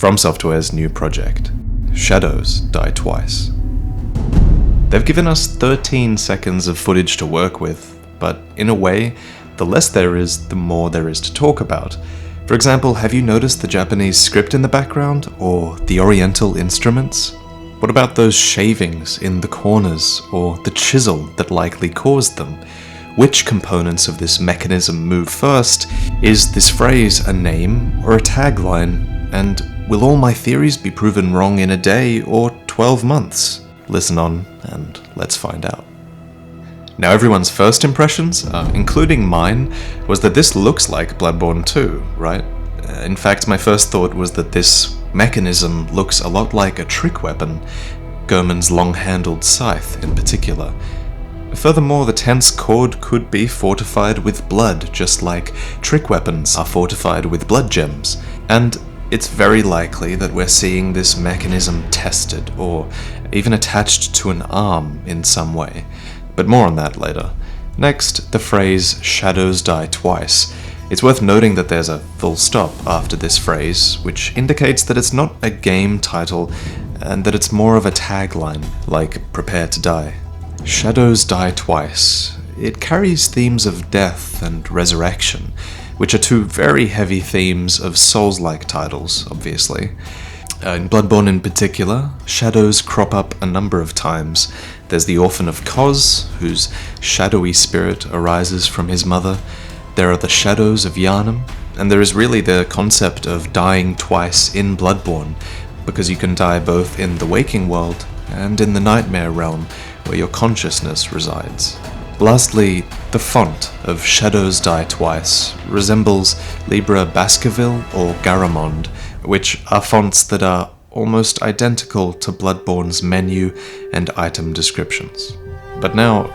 From Software's new project, Shadows Die Twice. They've given us 13 seconds of footage to work with, but in a way, the less there is, the more there is to talk about. For example, have you noticed the Japanese script in the background, or the Oriental instruments? What about those shavings in the corners, or the chisel that likely caused them? Which components of this mechanism move first? Is this phrase a name or a tagline? And will all my theories be proven wrong in a day or 12 months? Listen on and let's find out. Now everyone's first impressions, including mine, was that this looks like Bloodborne 2, right? In fact, my first thought was that this mechanism looks a lot like a trick weapon, Goemon's long-handled scythe in particular. Furthermore, the tense cord could be fortified with blood, just like trick weapons are fortified with blood gems, and it's very likely that we're seeing this mechanism tested, or even attached to an arm in some way. But more on that later. Next, the phrase "Shadows Die Twice." It's worth noting that there's a full stop after this phrase, which indicates that it's not a game title, and that it's more of a tagline, like "Prepare to Die." Shadows Die Twice. It carries themes of death and resurrection, which are two very heavy themes of Souls-like titles, obviously. In Bloodborne in particular, shadows crop up a number of times. There's the Orphan of Kos, whose shadowy spirit arises from his mother. There are the Shadows of Yharnam, and there is really the concept of dying twice in Bloodborne, because you can die both in the waking world and in the nightmare realm, where your consciousness resides. Lastly, the font of Shadows Die Twice resembles Libre Baskerville or Garamond, which are fonts that are almost identical to Bloodborne's menu and item descriptions. But now,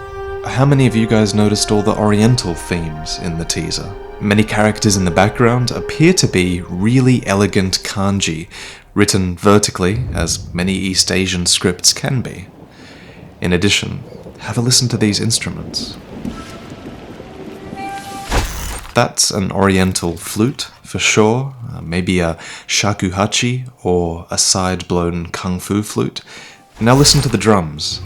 how many of you guys noticed all the Oriental themes in the teaser? Many characters in the background appear to be really elegant kanji, written vertically, as many East Asian scripts can be. In addition, have a listen to these instruments. That's an Oriental flute, for sure, maybe a shakuhachi or a side-blown kung fu flute. Now listen to the drums.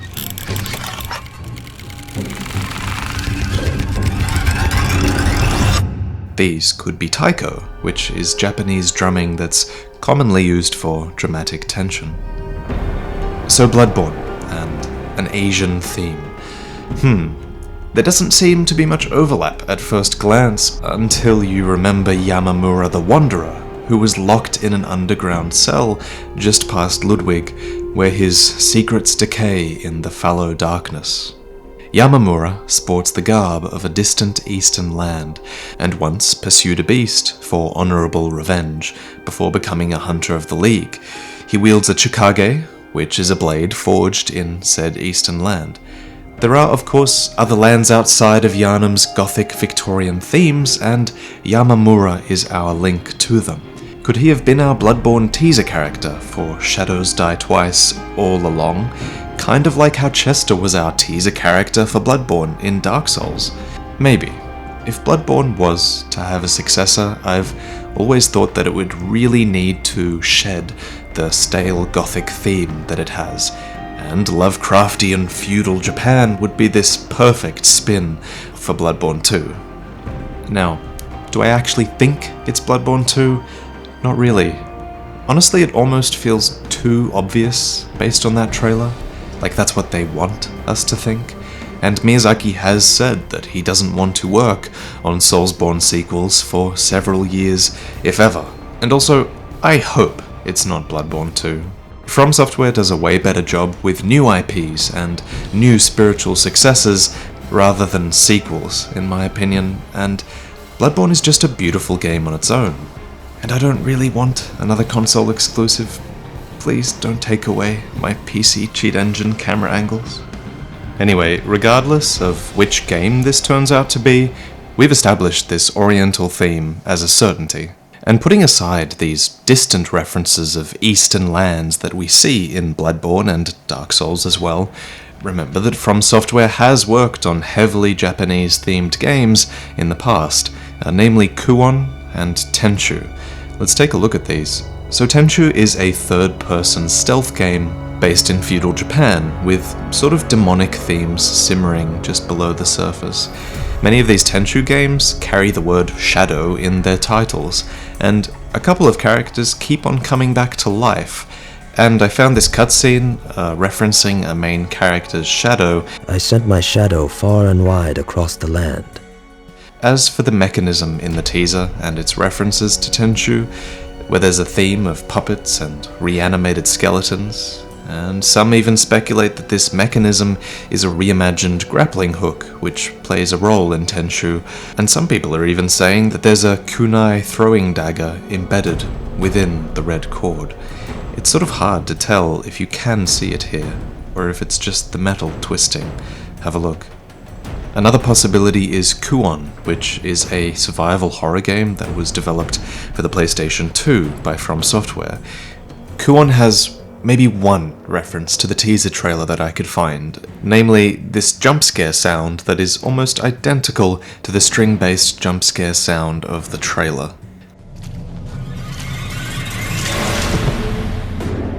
These could be taiko, which is Japanese drumming that's commonly used for dramatic tension. So Bloodborne, and an Asian theme. There doesn't seem to be much overlap at first glance, until you remember Yamamura the Wanderer, who was locked in an underground cell just past Ludwig, where his secrets decay in the fallow darkness. Yamamura sports the garb of a distant eastern land, and once pursued a beast for honorable revenge, before becoming a hunter of the League. He wields a chikage, which is a blade forged in said eastern land. There are, of course, other lands outside of Yharnam's Gothic Victorian themes, and Yamamura is our link to them. Could he have been our Bloodborne teaser character for Shadows Die Twice all along? Kind of like how Chester was our teaser character for Bloodborne in Dark Souls. Maybe. If Bloodborne was to have a successor, I've always thought that it would really need to shed the stale Gothic theme that it has, and Lovecraftian feudal Japan would be this perfect spin for Bloodborne 2. Now, do I actually think it's Bloodborne 2? Not really. Honestly, it almost feels too obvious based on that trailer. Like that's what they want us to think. And Miyazaki has said that he doesn't want to work on Soulsborne sequels for several years, if ever. And also, I hope it's not Bloodborne 2. From Software does a way better job with new IPs and new spiritual successors rather than sequels, in my opinion, and Bloodborne is just a beautiful game on its own. And I don't really want another console exclusive. Please don't take away my PC cheat engine camera angles. Anyway, regardless of which game this turns out to be, we've established this Oriental theme as a certainty. And putting aside these distant references of Eastern lands that we see in Bloodborne and Dark Souls as well, remember that From Software has worked on heavily Japanese-themed games in the past, namely Kuon and Tenchu. Let's take a look at these. So Tenchu is a third-person stealth game based in feudal Japan, with sort of demonic themes simmering just below the surface. Many of these Tenchu games carry the word shadow in their titles, and a couple of characters keep on coming back to life. And I found this cutscene referencing a main character's shadow. I sent my shadow far and wide across the land. As for the mechanism in the teaser and its references to Tenchu, where there's a theme of puppets and reanimated skeletons, and some even speculate that this mechanism is a reimagined grappling hook, which plays a role in Tenchu, and some people are even saying that there's a kunai throwing dagger embedded within the red cord. It's sort of hard to tell if you can see it here, or if it's just the metal twisting. Have a look. Another possibility is Kuon, which is a survival horror game that was developed for the PlayStation 2 by From Software. Kuon has maybe one reference to the teaser trailer that I could find, namely this jump scare sound that is almost identical to the string-based jump scare sound of the trailer.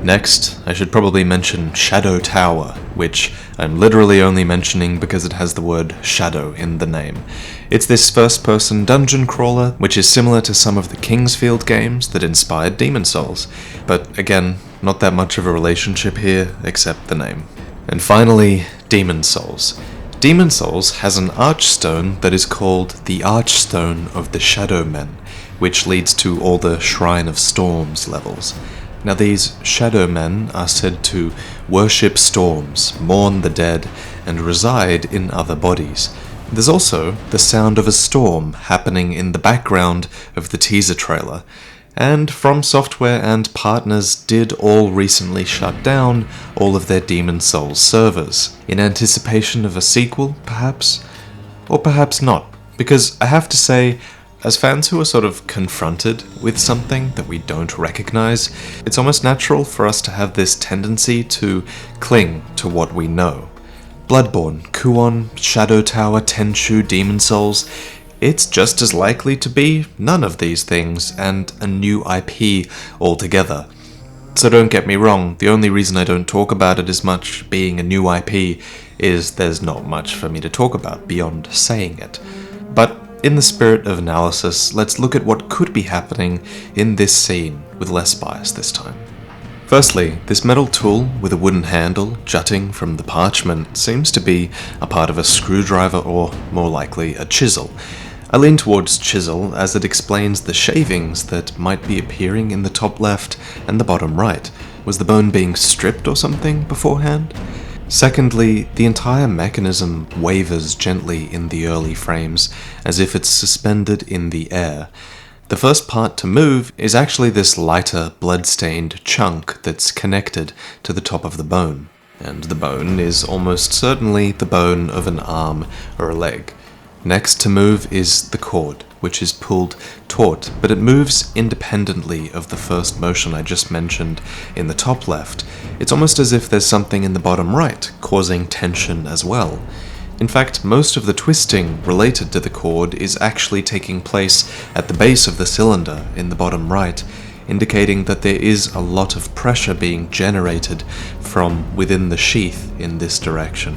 Next, I should probably mention Shadow Tower, which I'm literally only mentioning because it has the word shadow in the name. It's this first-person dungeon crawler, which is similar to some of the Kingsfield games that inspired Demon Souls, but again, not that much of a relationship here, except the name. And finally, Demon Souls. Demon Souls has an archstone that is called the Archstone of the Shadow Men, which leads to all the Shrine of Storms levels. Now these Shadow Men are said to worship storms, mourn the dead, and reside in other bodies. There's also the sound of a storm happening in the background of the teaser trailer, and From Software and partners did all recently shut down all of their Demon Souls servers, in anticipation of a sequel, perhaps? Or perhaps not, because I have to say, as fans who are sort of confronted with something that we don't recognize, it's almost natural for us to have this tendency to cling to what we know. Bloodborne, Kuon, Shadow Tower, Tenchu, Demon Souls, it's just as likely to be none of these things and a new IP altogether. So don't get me wrong, the only reason I don't talk about it as much being a new IP is there's not much for me to talk about beyond saying it. But in the spirit of analysis, let's look at what could be happening in this scene with less bias this time. Firstly, this metal tool with a wooden handle jutting from the parchment seems to be a part of a screwdriver or, more likely, a chisel. I lean towards chisel as it explains the shavings that might be appearing in the top left and the bottom right. Was the bone being stripped or something beforehand? Secondly, the entire mechanism wavers gently in the early frames, as if it's suspended in the air. The first part to move is actually this lighter, blood-stained chunk that's connected to the top of the bone. And the bone is almost certainly the bone of an arm or a leg. Next to move is the cord, which is pulled taut, but it moves independently of the first motion I just mentioned in the top left. It's almost as if there's something in the bottom right, causing tension as well. In fact, most of the twisting related to the cord is actually taking place at the base of the cylinder in the bottom right, indicating that there is a lot of pressure being generated from within the sheath in this direction.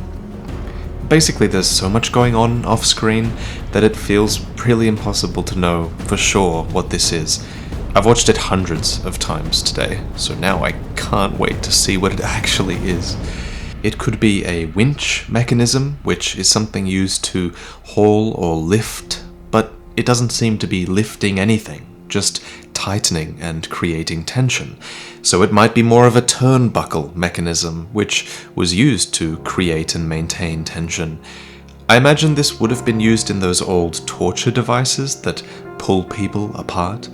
Basically, there's so much going on off-screen that it feels really impossible to know for sure what this is. I've watched it hundreds of times today, so now I can't wait to see what it actually is. It could be a winch mechanism, which is something used to haul or lift, but it doesn't seem to be lifting anything, just tightening and creating tension. So it might be more of a turnbuckle mechanism, which was used to create and maintain tension. I imagine this would have been used in those old torture devices that pull people apart.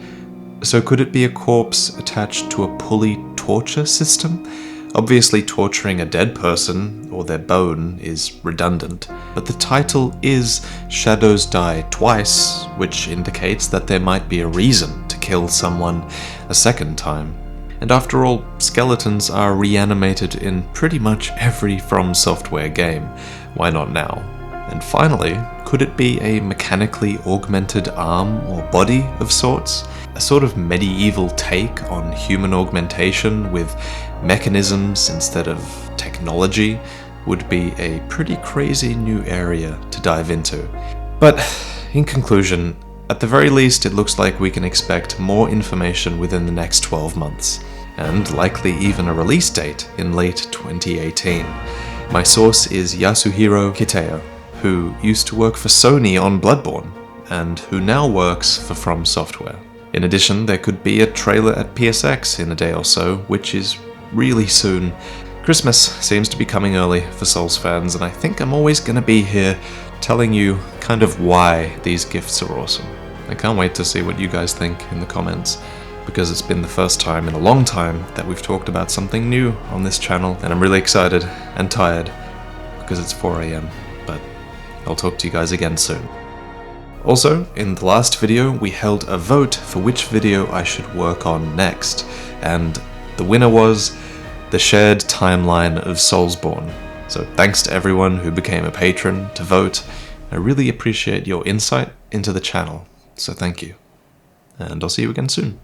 So could it be a corpse attached to a pulley torture system? Obviously torturing a dead person, or their bone, is redundant, but the title is Shadows Die Twice, which indicates that there might be a reason to kill someone a second time. And after all, skeletons are reanimated in pretty much every From Software game. Why not now? And finally, could it be a mechanically augmented arm or body of sorts? a sort of medieval take on human augmentation with mechanisms instead of technology would be a pretty crazy new area to dive into. But in conclusion, at the very least it looks like we can expect more information within the next 12 months, and likely even a release date in late 2018. My source is Yasuhiro Kiteo, who used to work for Sony on Bloodborne, and who now works for From Software. In addition, there could be a trailer at PSX in a day or so, which is really soon. Christmas seems to be coming early for Souls fans, and I think I'm always going to be here telling you kind of why these gifts are awesome. I can't wait to see what you guys think in the comments, because it's been the first time in a long time that we've talked about something new on this channel, and I'm really excited and tired because it's 4 AM, but I'll talk to you guys again soon. Also, in the last video we held a vote for which video I should work on next, and the winner was the shared timeline of Soulsborne. So thanks to everyone who became a patron to vote. I really appreciate your insight into the channel, so thank you. And I'll see you again soon.